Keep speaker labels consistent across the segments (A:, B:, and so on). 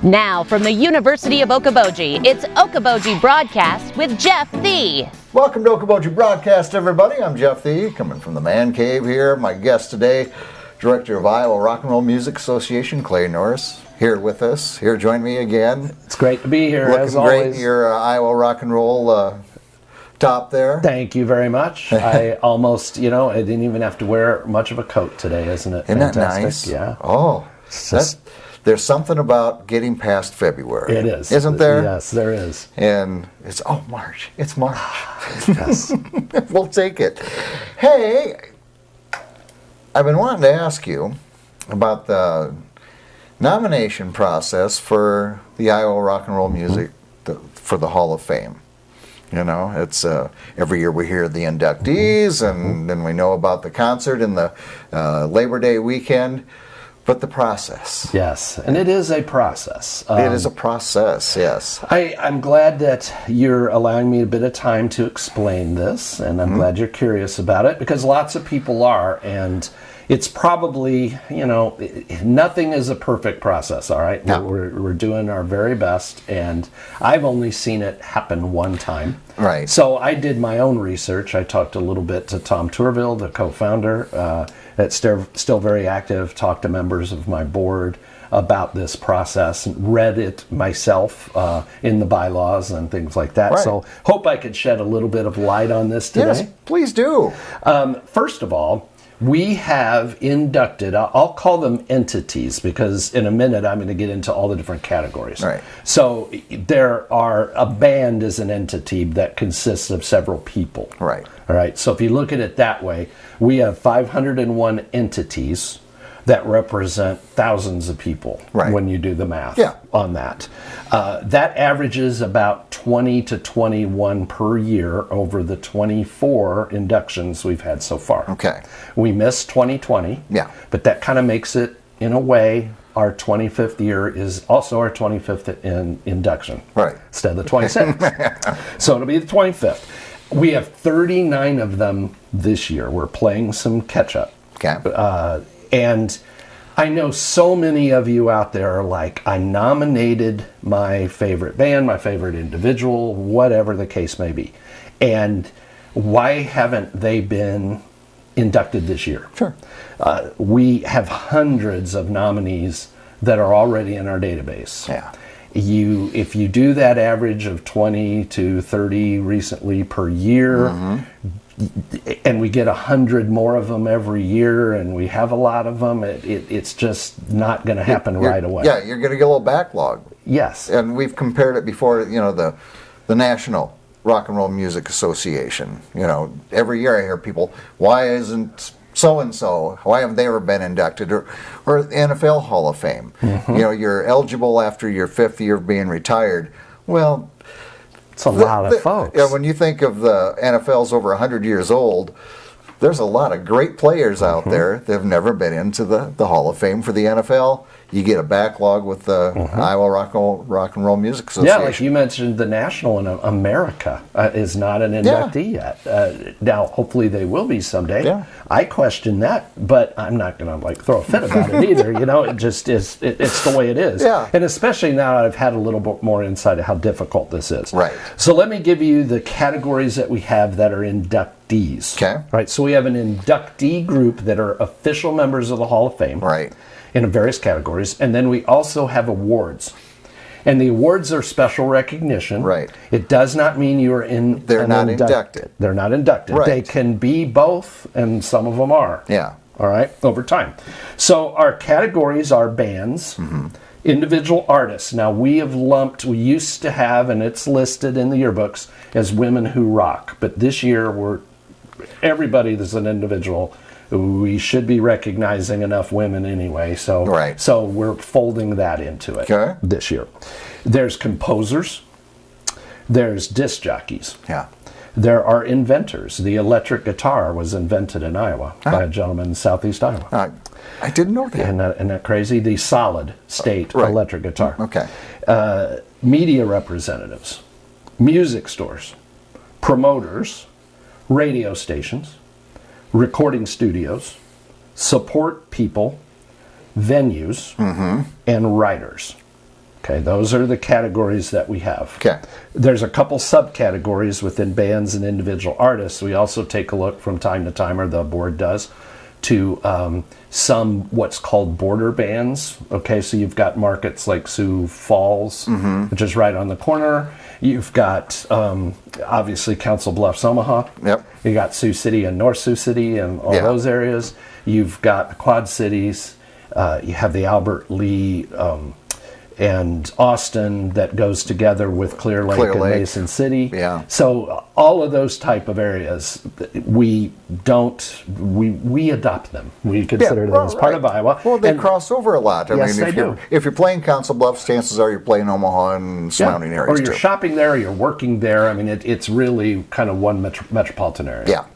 A: Now, from the University of Okoboji, it's Okoboji Broadcast with Jeff Thee.
B: Welcome to Okoboji Broadcast, everybody. I'm Jeff Thee, coming from the Man Cave here. My guest today, Director of Iowa Rock and Roll Music Association, Clay Norris, here with us. Here, join me again.
C: It's great to be here,
B: Looking
C: as always.
B: great in your Iowa Rock and Roll top there.
C: Thank you very much. I almost, I didn't even have to wear much of a coat today, isn't it?
B: Isn't
C: fantastic?
B: that nice?
C: Yeah.
B: Oh, there's something about getting past February.
C: It is.
B: Isn't there?
C: Yes, there is.
B: And it's, March. It's March.
C: Yes.
B: We'll take it. Hey, I've been wanting to ask you about the nomination process for the Iowa Rock and Roll Music for the Hall of Fame. You know, it's every year we hear the inductees, and then we know about the concert and the Labor Day weekend. But the process.
C: Yes, and it is a process.
B: It is a process, yes.
C: I'm glad that you're allowing me a bit of time to explain this, and I'm glad you're curious about it, because lots of people are, and it's probably, nothing is a perfect process, all right?
B: No.
C: We're doing our very best, and I've only seen it happen one time.
B: Right.
C: So I did my own research. I talked a little bit to Tom Tourville, the co-founder, that's still very active, talked to members of my board about this process, and read it myself in the bylaws and things like that.
B: Right.
C: So hope I could shed a little bit of light on this today.
B: Yes, please do.
C: First of all, we have inducted, I'll call them entities, because in a minute I'm going to get into all the different categories.
B: Right.
C: So a band is an entity that consists of several people.
B: Right.
C: All right. So if you look at it that way, we have 501 entities that represent thousands of people.
B: Right.
C: When you do the math
B: Yeah.
C: on that. That averages about 20 to 21 per year over the 24 inductions we've had so far.
B: Okay.
C: We missed 2020.
B: Yeah.
C: But that kind of makes it, in a way, our 25th year is also our 25th induction.
B: Right.
C: Instead of the 26th. So it'll be the 25th. We have 39 of them this year. We're playing some catch up.
B: Okay.
C: And I know so many of you out there are like, I nominated my favorite band, my favorite individual, whatever the case may be. And why haven't they been inducted this year?
B: Sure.
C: We have hundreds of nominees that are already in our database.
B: Yeah.
C: If you do that average of 20 to 30 recently per year, and we get 100 more of them every year, and we have a lot of them, it's just not going to happen right away.
B: Yeah, you're going to get a little backlog.
C: Yes.
B: And we've compared it before, the National Rock and Roll Music Association. Every year I hear people, why isn't so-and-so, why haven't they ever been inducted? Or the NFL Hall of Fame. You're eligible after your 5th year of being retired. Well,
C: it's a lot of folks.
B: Yeah, when you think of the NFL's over 100 years old, there's a lot of great players out there that have never been into the Hall of Fame for the NFL. You get a backlog with the Iowa Rock and Roll Music Association.
C: Yeah, like you mentioned, the National in America is not an inductee yet. Now, hopefully they will be someday.
B: Yeah.
C: I question that, but I'm not going to throw a fit about it either. It just is. It's the way it is.
B: Yeah.
C: And especially now I've had a little bit more insight of how difficult this is.
B: Right.
C: So let me give you the categories that we have that are inductees.
B: Okay.
C: Right. So we have an inductee group that are official members of the Hall of Fame.
B: Right.
C: In various categories, and then we also have awards, and the awards are special recognition.
B: Right.
C: It does not mean you are in.
B: They're not inducted.
C: They're not inducted.
B: Right.
C: They can be both, and some of them are.
B: Yeah.
C: All right. Over time, so our categories are bands, individual artists. Now we used to have, and it's listed in the yearbooks as Women Who Rock, but this year everybody that's an individual. We should be recognizing enough women anyway, so we're folding that into it this year. There's composers, there's disc jockeys.
B: Yeah.
C: There are inventors. The electric guitar was invented in Iowa by a gentleman in southeast Iowa.
B: I didn't know that.
C: Isn't that crazy? The solid state electric guitar.
B: Okay.
C: Media representatives, music stores, promoters, radio stations, recording studios, support people, venues, and writers. Okay, those are the categories that we have.
B: Okay.
C: There's a couple subcategories within bands and individual artists. We also take a look from time to time, or the board does, to some what's called border bands. Okay, so you've got markets like Sioux Falls, which is right on the corner. You've got obviously Council Bluffs, Omaha.
B: Yep.
C: You got Sioux City and North Sioux City and all those areas. You've got the Quad Cities. You have the Albert Lee and Austin that goes together with Clear Lake and Mason City.
B: Yeah.
C: So all of those type of areas, we adopt them. We consider them as part of Iowa.
B: Well, they cross over a lot. I
C: Yes,
B: mean,
C: they do.
B: If you're playing Council Bluffs, chances are you're playing Omaha and surrounding areas
C: or you're
B: too.
C: shopping there, or you're working there. I mean, it's really kind of one metropolitan area.
B: Yeah.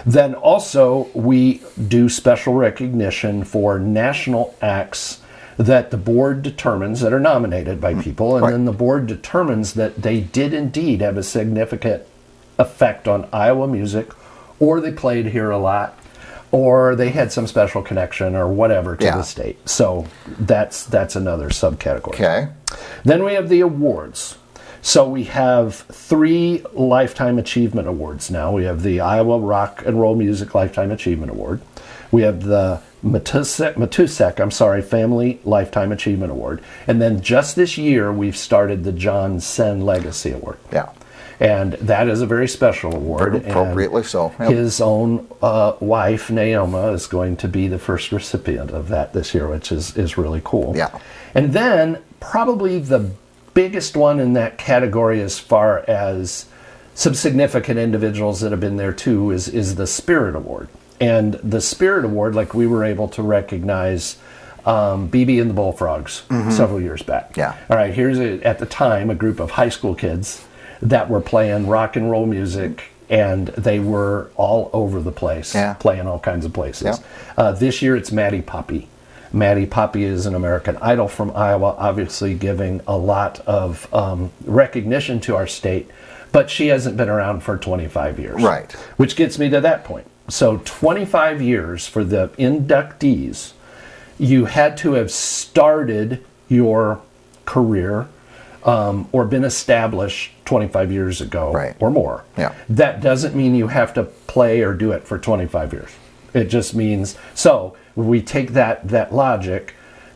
C: Then also we do special recognition for national acts that the board determines that are nominated by people, and then the board determines that they did indeed have a significant effect on Iowa music, or they played here a lot, or they had some special connection or whatever to the state. So that's another subcategory.
B: Okay.
C: Then we have the awards. So we have 3 Lifetime Achievement Awards now. We have the Iowa Rock and Roll Music Lifetime Achievement Award. We have the Matusek, Family Lifetime Achievement Award. And then just this year, we've started the John Sen Legacy Award.
B: Yeah.
C: And that is a very special award.
B: Appropriately so.
C: Yep. His own wife, Naoma, is going to be the first recipient of that this year, which is really cool.
B: Yeah.
C: And then probably the biggest one in that category as far as some significant individuals that have been there too is the Spirit Award. And the Spirit Award, like we were able to recognize BB and the Bullfrogs several years back.
B: Yeah.
C: All right, here's at the time a group of high school kids that were playing rock and roll music, and they were all over the place, playing all kinds of places.
B: Yeah.
C: This year it's Maddie Poppy. Maddie Poppy is an American Idol from Iowa, obviously giving a lot of recognition to our state, but she hasn't been around for 25 years.
B: Right.
C: Which gets me to that point. So 25 years for the inductees, you had to have started your career or been established 25 years ago or more.
B: Yeah.
C: That doesn't mean you have to play or do it for 25 years. It just means, so we take that logic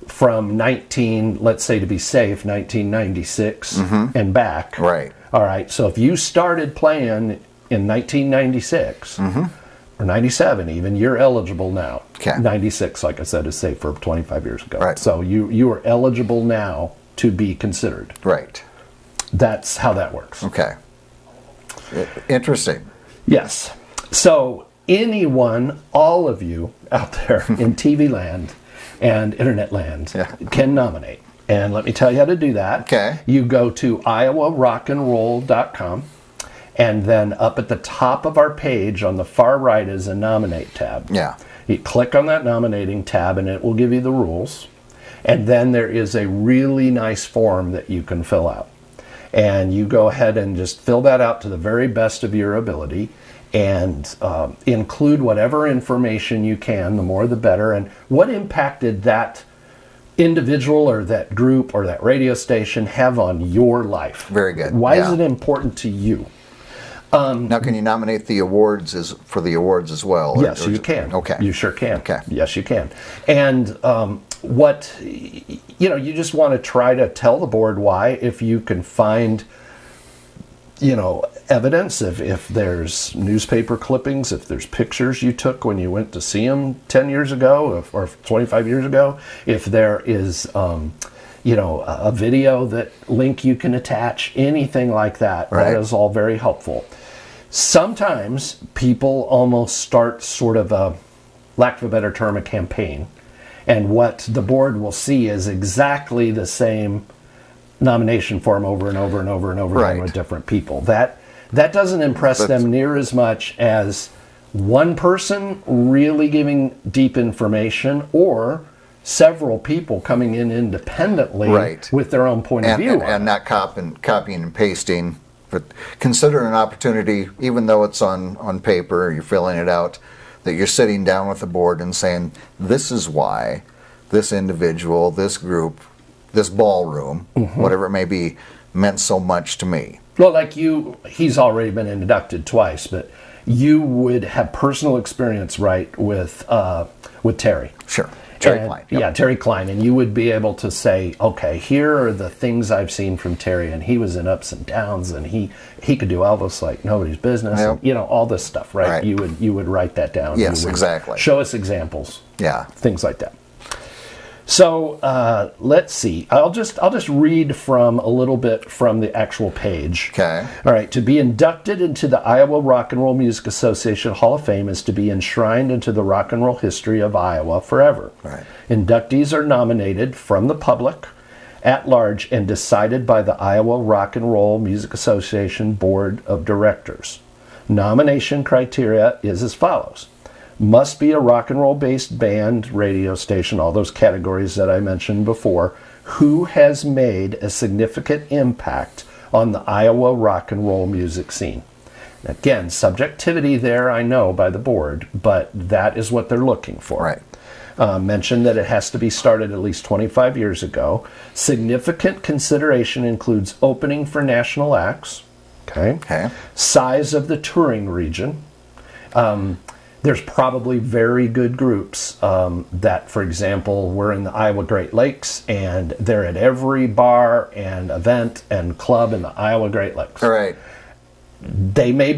C: from let's say to be safe, 1996 and back.
B: Right.
C: All right, so if you started playing in 1996 or 97 even, you're eligible now.
B: Okay.
C: 96, like I said, is safe for 25 years ago.
B: Right.
C: So you are eligible now to be considered.
B: Right.
C: That's how that works.
B: Okay. Interesting.
C: Yes. So anyone, all of you out there in TV land and internet land can nominate. And let me tell you how to do that.
B: Okay.
C: You go to iowarockandroll.com, and then up at the top of our page on the far right is a nominate tab.
B: Yeah.
C: You click on that nominating tab and it will give you the rules. And then there is a really nice form that you can fill out. And you go ahead and just fill that out to the very best of your ability, and include whatever information you can, the more the better, and what impact did that individual or that group or that radio station have on your life.
B: Very good.
C: Why is it important to you?
B: Now, can you nominate the awards for the awards as well?
C: Yes, you can.
B: Okay.
C: You sure can.
B: Okay.
C: Yes, you can. And you just want to try to tell the board why, if you can find, evidence, if there's newspaper clippings, if there's pictures you took when you went to see them 10 years ago or 25 years ago, if there is, a video link you can attach, anything like that, that is all very helpful. Sometimes people almost start sort of lack of a better term, a campaign. And what the board will see is exactly the same nomination form over and over and over and over again with different people. That doesn't impress them near as much as one person really giving deep information, or several people coming in independently with their own point of view.
B: And not copying and pasting, but consider an opportunity, even though it's on paper, you're filling it out, that you're sitting down with the board and saying, this is why this individual, this group, this ballroom, whatever it may be, meant so much to me.
C: Well, like he's already been inducted twice, but you would have personal experience, right, with Terry.
B: Sure. Terry
C: And-
B: Klein. Yep.
C: Yeah, Terry Klein. And you would be able to say, okay, here are the things I've seen from Terry, and he was in ups and downs, and he could do Elvis like nobody's business,
B: Yep.
C: and, you know, all this stuff, right?
B: Right.
C: You would write that down.
B: Yes,
C: You would
B: exactly.
C: Show us examples.
B: Yeah.
C: Things like that. So let's see. I'll just read from a little bit from the actual page.
B: Okay.
C: All right. To be inducted into the Iowa Rock and Roll Music Association Hall of Fame is to be enshrined into the rock and roll history of Iowa forever.
B: Right.
C: Inductees are nominated from the public at large and decided by the Iowa Rock and Roll Music Association Board of Directors. Nomination criteria is as follows. Must be a rock and roll based band, radio station, all those categories that I mentioned before, who has made a significant impact on the Iowa rock and roll music scene. Again, subjectivity there, I know, by the board, but that is what they're looking for.
B: Right.
C: Mentioned that it has to be started at least 25 years ago. Significant consideration includes opening for national acts.
B: Okay.
C: Size of the touring region. There's probably very good groups that, for example, were in the Iowa Great Lakes, and they're at every bar and event and club in the Iowa Great Lakes.
B: All right.
C: They may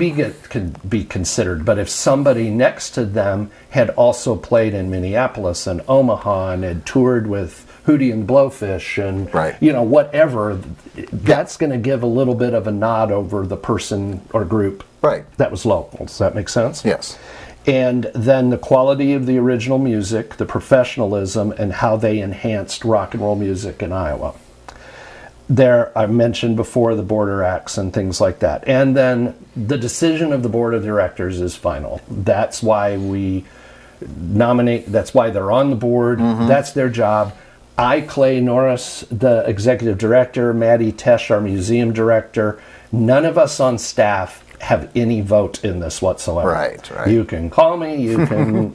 C: could be considered, but if somebody next to them had also played in Minneapolis and Omaha and had toured with Hootie and Blowfish and
B: Right.
C: you know, whatever, that's going to give a little bit of a nod over the person or group
B: Right.
C: that was local. Does that make sense?
B: Yes.
C: And then the quality of the original music, the professionalism, and how they enhanced rock and roll music in Iowa. There, I mentioned before the border acts and things like that. And then the decision of the board of directors is final. That's why we nominate, that's why they're on the board. That's their job. I, Clay Norris, the executive director, Maddie Tesh, our museum director, none of us on staff have any vote in this whatsoever.
B: Right.
C: You can call me, you can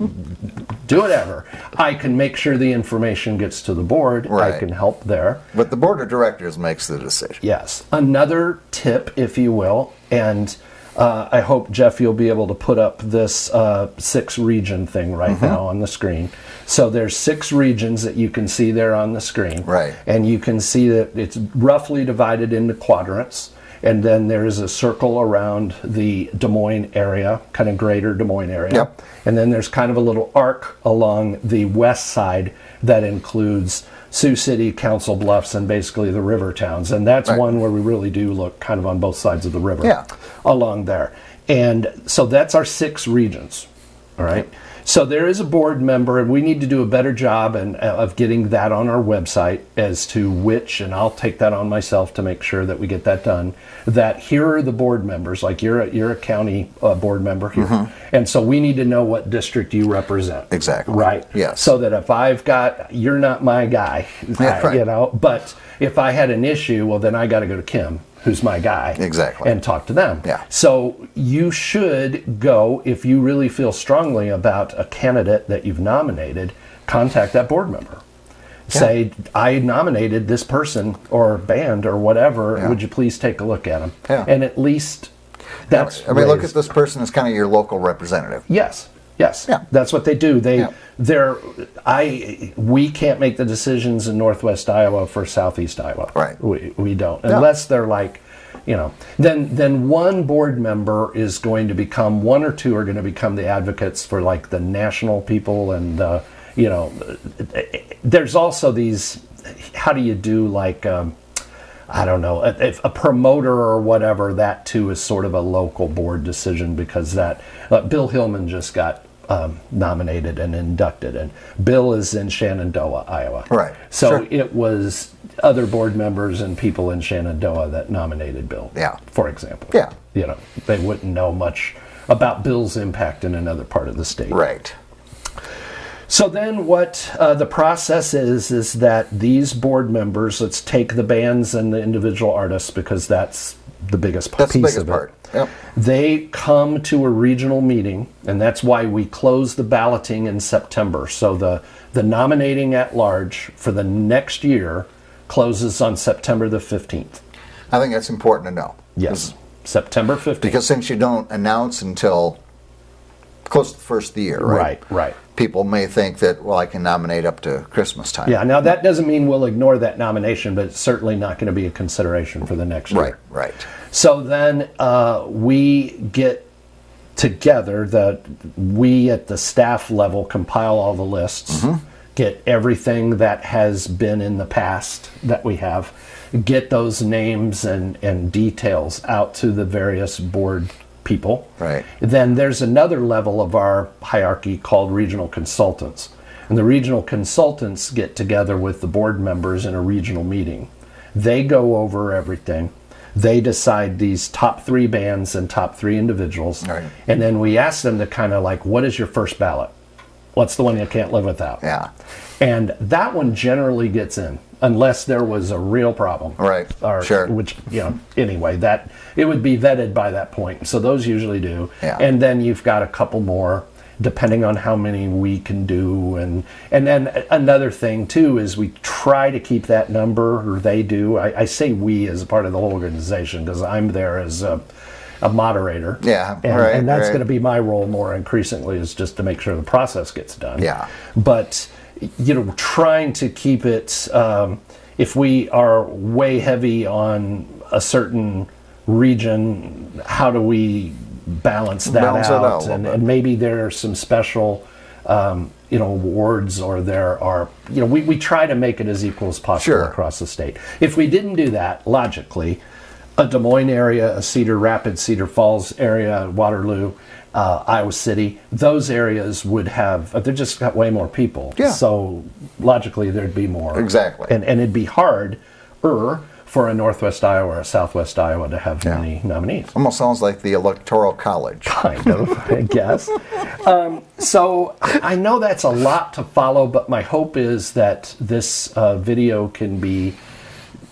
C: do whatever. I can make sure the information gets to the board.
B: Right.
C: I can help there.
B: But the board of directors makes the decision.
C: Yes. Another tip, if you will, and I hope, Jeff, you'll be able to put up this 6-region thing right now on the screen. So there's 6 regions that you can see there on the screen.
B: Right.
C: And you can see that it's roughly divided into quadrants. And then there's a circle around the Des Moines area, kind of greater Des Moines area.
B: Yep.
C: And then there's kind of a little arc along the west side that includes Sioux City, Council Bluffs, and basically the river towns. And that's
B: Right.
C: one where we really do look kind of on both sides of the river.
B: Yeah.
C: Along there. And so that's our 6 regions. All right. So there is a board member, and we need to do a better job of getting that on our website as to which, and I'll take that on myself to make sure that we get that done, that here are the board members, like you're a county board member here. And so we need to know what district you represent.
B: Exactly.
C: Right?
B: Yes.
C: So that if I've got, you're not my guy,
B: right.
C: you know, but if I had an issue, well, then I got to go to Kim, who's my guy.
B: Exactly.
C: And talk to them.
B: Yeah.
C: So you should go, if you really feel strongly about a candidate that you've nominated, contact that board member. Say, I nominated this person or band or whatever.
B: Yeah.
C: Would you please take a look at them?
B: Yeah.
C: And at least that's
B: I mean, look at
C: raised.
B: this person as kind of your local representative.
C: Yes.
B: Yeah.
C: That's what they do. We can't make the decisions in Northwest Iowa for Southeast Iowa.
B: Right.
C: We don't. Unless they're like, you know, then one board member is going to become, 1 or 2 are going to become the advocates for like the national people, and you know, there's also these, how do you do like I don't know, if a promoter or whatever, that too is sort of a local board decision, because that Bill Hillman just got nominated and inducted, and Bill is in Shenandoah, Iowa.
B: Right.
C: So
B: Sure.
C: it was other board members and people in Shenandoah that nominated Bill.
B: Yeah.
C: For example.
B: Yeah.
C: You know, they wouldn't know much about Bill's impact in another part of the state.
B: Right.
C: So then what the process is that these board members, let's take the bands and the individual artists, because that's the biggest
B: That's the
C: piece
B: biggest
C: of it.
B: part. Yep.
C: They come to a regional meeting, and that's why we close the balloting in September. So the nominating at large for the next year closes on September the 15th.
B: I think that's important to know.
C: Yes, September 15th.
B: Because since you don't announce until close to the first of the year, right?
C: Right.
B: People may think that, well, I can nominate up to Christmas time.
C: Yeah, now that doesn't mean we'll ignore that nomination, but it's certainly not going to be a consideration for the next year.
B: Right.
C: So then we get together, we at the staff level compile all the lists, get everything that has been in the past that we have, get those names and details out to the various board people.
B: Right.
C: Then there's another level of our hierarchy called regional consultants. And the regional consultants get together with the board members in a regional meeting. They go over everything. They decide these top 3 bands and top 3 individuals.
B: Right.
C: And then we ask them to kind of like, what is your first ballot? What's the one you can't live without?
B: Yeah.
C: And that one generally gets in, unless there was a real problem.
B: Right. Sure.
C: Which, anyway, that it would be vetted by that point. So those usually do.
B: Yeah.
C: And then you've got a couple more, depending on how many we can do. And then another thing, too, is we try to keep that number, or they do. I say we as a part of the whole organization, because I'm there as a moderator.
B: Yeah,
C: and that's going to be my role more increasingly, is just to make sure the process gets done.
B: Yeah.
C: But, trying to keep it, if we are way heavy on a certain region, how do we balance that out? And maybe there are some special, awards, or there are, we try to make it as equal as possible across the state. If we didn't do that, logically, a Des Moines area, a Cedar Rapids, Cedar Falls area, Waterloo, Iowa City, those areas would have, they just got way more people.
B: Yeah.
C: So logically there'd be more.
B: Exactly.
C: And it'd be harder for a Northwest Iowa or a Southwest Iowa to have many nominees.
B: Almost sounds like the Electoral College.
C: Kind of, I guess. So I know that's a lot to follow, but my hope is that this video can be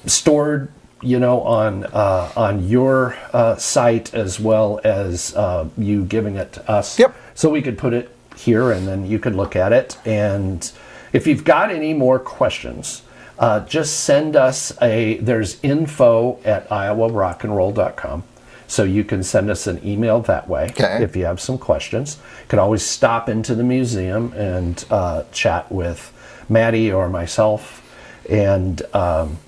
C: stored on your site, as well as you giving it to us.
B: Yep.
C: So we could put it here, and then you could look at it. And if you've got any more questions, just send us there's info@iowarockandroll.com. So you can send us an email that way if you have some questions. You can always stop into the museum and chat with Maddie or myself. And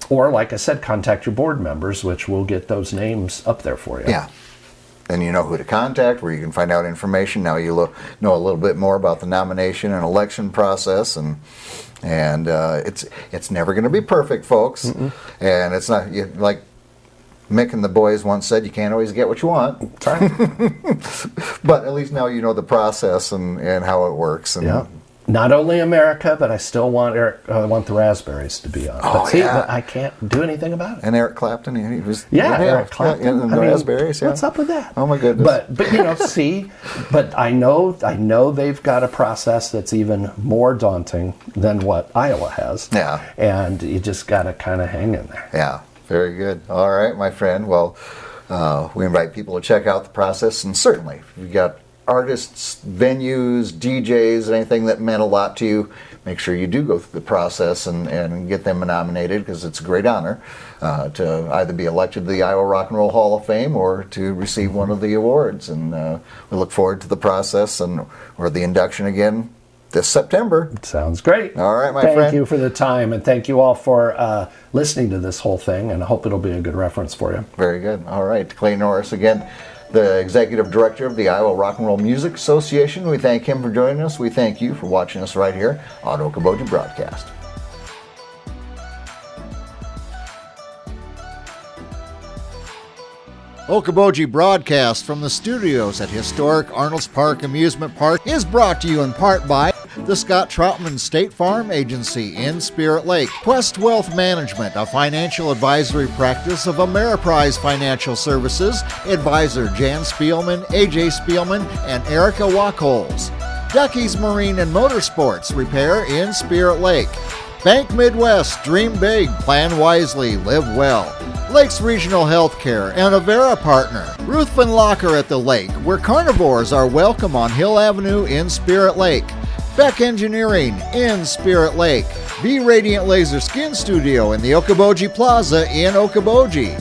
C: or, like I said, contact your board members, which will get those names up there for you.
B: Yeah. Then you know who to contact, where you can find out information. Now you know a little bit more about the nomination and election process, and it's never going to be perfect, folks. And it's not like Mick and the boys once said, you can't always get what you want.
C: That's right.
B: But at least now you know the process and how it works. And
C: not only America, but I still want the Raspberries to be on. But I can't do anything about it.
B: And Eric Clapton, he was
C: Eric Clapton.
B: and the Raspberries. Yeah.
C: What's up with that?
B: Oh my goodness!
C: But but I know they've got a process that's even more daunting than what Iowa has.
B: Yeah,
C: and you just got to kind of hang in there.
B: Yeah, very good. All right, my friend. Well, we invite people to check out the process, and certainly if you've got artists, venues, DJs, anything that meant a lot to you, make sure you do go through the process and get them nominated, because it's a great honor to either be elected to the Iowa Rock and Roll Hall of Fame or to receive one of the awards. And we look forward to the process or the induction again this September.
C: Sounds great.
B: All right, my friend.
C: Thank you for the time, and thank you all for listening to this whole thing, and I hope it'll be a good reference for you.
B: Very good. All right. Clay Norris again, the Executive Director of the Iowa Rock and Roll Music Association. We thank him for joining us. We thank you for watching us right here on Okoboji Broadcast. Okoboji Broadcast from the studios at historic Arnold's Park Amusement Park is brought to you in part by the Scott Troutman State Farm Agency in Spirit Lake, Quest Wealth Management, a financial advisory practice of Ameriprise Financial Services, advisor Jan Spielman, AJ Spielman, and Erica Wachholz. Ducky's Marine and Motorsports Repair in Spirit Lake. Bank Midwest, dream big, plan wisely, live well. Lakes Regional Healthcare and Avera Partner. Ruthven Locker at the Lake, where carnivores are welcome on Hill Avenue in Spirit Lake. Beck Engineering in Spirit Lake. Be Radiant Laser Skin Studio in the Okoboji Plaza in Okoboji.